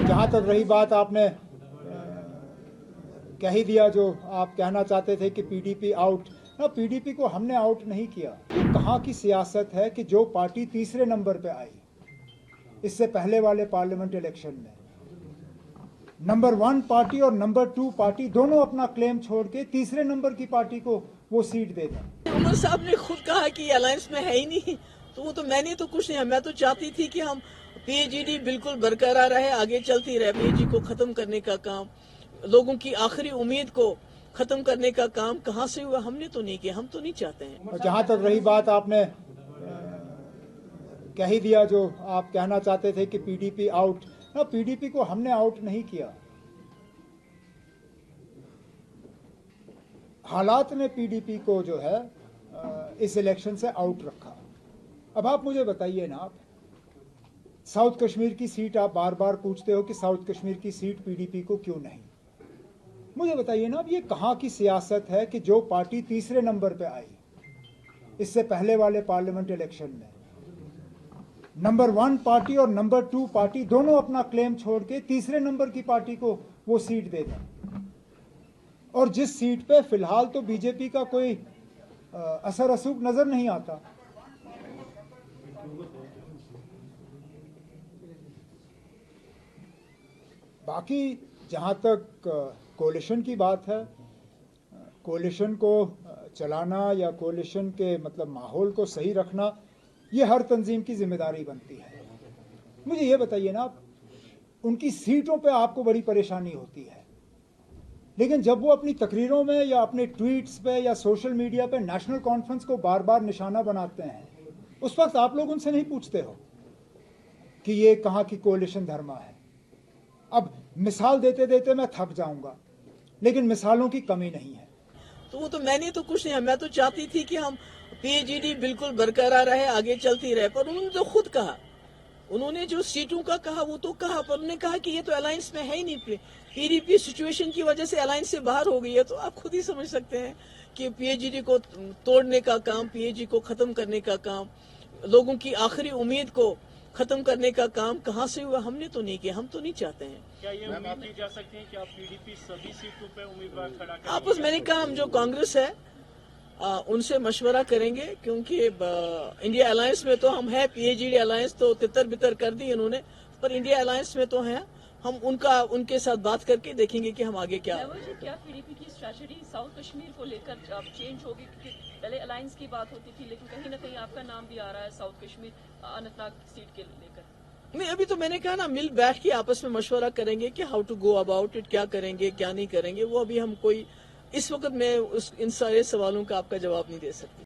जहाँ तक रही बात, आपने कह ही दिया जो आप कहना चाहते थे कि पीडीपी आउट ना, पीडीपी को हमने आउट नहीं किया। ये कहाँ की सियासत है कि जो पार्टी तीसरे नंबर पे आई इससे पहले वाले पार्लियामेंट इलेक्शन में, नंबर 1 पार्टी और नंबर 2 पार्टी दोनों अपना क्लेम छोड़ के तीसरे नंबर की पार्टी को वो सीट दे दें। उमर साहब ने खुद कहा कि अलायंस में है ही नहीं, तो वो तो मैंने तो कुछ नहीं, मैं तो चाहती थी कि हम पीएचडी बिल्कुल बरकरार रहे, आगे चलती रहे। पीएचडी को खत्म करने का काम, लोगों की आखिरी उम्मीद को खत्म करने का काम कहाँ से हुआ? हमने तो नहीं किया, हम तो नहीं चाहते हैं। और जहाँ तक रही बात, आपने कह ही दिया जो आप कहना चाहते थे कि पीडीपी आउट ना, पीडीपी को हमने आउट नहीं किया। हालात ने पीडीपी को जो है इस इलेक्शन से आउट रखा। अब आप मुझे बताइए ना, आप साउथ कश्मीर की सीट आप बार बार पूछते हो कि साउथ कश्मीर की सीट पीडीपी को क्यों नहीं। मुझे बताइए ना, अब ये कहाँ की सियासत है कि जो पार्टी तीसरे नंबर पे आई इससे पहले वाले पार्लियामेंट इलेक्शन में, नंबर 1 पार्टी और नंबर 2 पार्टी दोनों अपना क्लेम छोड़ के तीसरे नंबर की पार्टी को वो सीट दे दें, और जिस सीट पे फिलहाल तो बीजेपी का कोई असर रसूख नजर नहीं आता। बाकी जहां तक कोalition की बात है, कोalition को चलाना या कोalition के मतलब माहौल को सही रखना, ये हर तंजीम की जिम्मेदारी बनती है। मुझे ये बताइए ना, उनकी सीटों पे आपको बड़ी परेशानी होती है, लेकिन जब वो अपनी तकरीरों में या अपने ट्वीट्स पे या सोशल मीडिया पे नेशनल कॉन्फ्रेंस को बार बार निशाना बनाते हैं, उस वक्त आप लोग उनसे नहीं पूछते हो कि ये कहाँ की कोalition धर्मा है। अब मिसाल देते देते मैं थक जाऊंगा, लेकिन मिसालों की कमी नहीं है। तो वो तो मैंने तो कुछ नहीं, मैं तो चाहती थी कि हम पीएचडी बिल्कुल बरकरार रहे, आगे चलती रहे। पर उन्होंने तो खुद कहा, उन्होंने जो सीटों का कहा वो तो कहा, पर उन्होंने कहा कि ये तो अलायंस में है ही नहीं। पीडीपी सिचुएशन की वजह से अलायंस से बाहर हो गई है। तो आप खुद ही समझ सकते हैं कि पीएचडी को तोड़ने का काम, पीएचडी को खत्म करने का काम, लोगों की आखिरी उम्मीद को खत्म करने का काम कहाँ से हुआ? हमने तो नहीं किया, हम तो नहीं चाहते हैं। क्या ये उम्मीद की जा सकती है कि आप पीडीपी सभी सीटों पे उम्मीदवार खड़ा करेंगे? आपस मैंने कहा हम जो कांग्रेस है उनसे मशवरा करेंगे, क्योंकि इंडिया अलायंस में तो हम है। पीएचडी अलायंस तो तितर बितर कर दी उन्होंने, पर इंडिया अलायंस में तो है हम। उनके साथ बात करके देखेंगे कि हम आगे क्या। क्या पीडीपी की स्ट्रेटजी साउथ कश्मीर को लेकर अब चेंज होगी? क्योंकि पहले अलायंस की बात होती थी, लेकिन कहीं ना कहीं आपका नाम भी आ रहा है साउथ कश्मीर अनंतनाग सीट के लेकर। नहीं, अभी तो मैंने कहा ना, मिल बैठ के आपस में मशवरा करेंगे कि how to go about it, क्या करेंगे क्या नहीं करेंगे। वो अभी हम कोई इस वक्त मैं इन सारे सवालों का आपका जवाब नहीं दे सकती।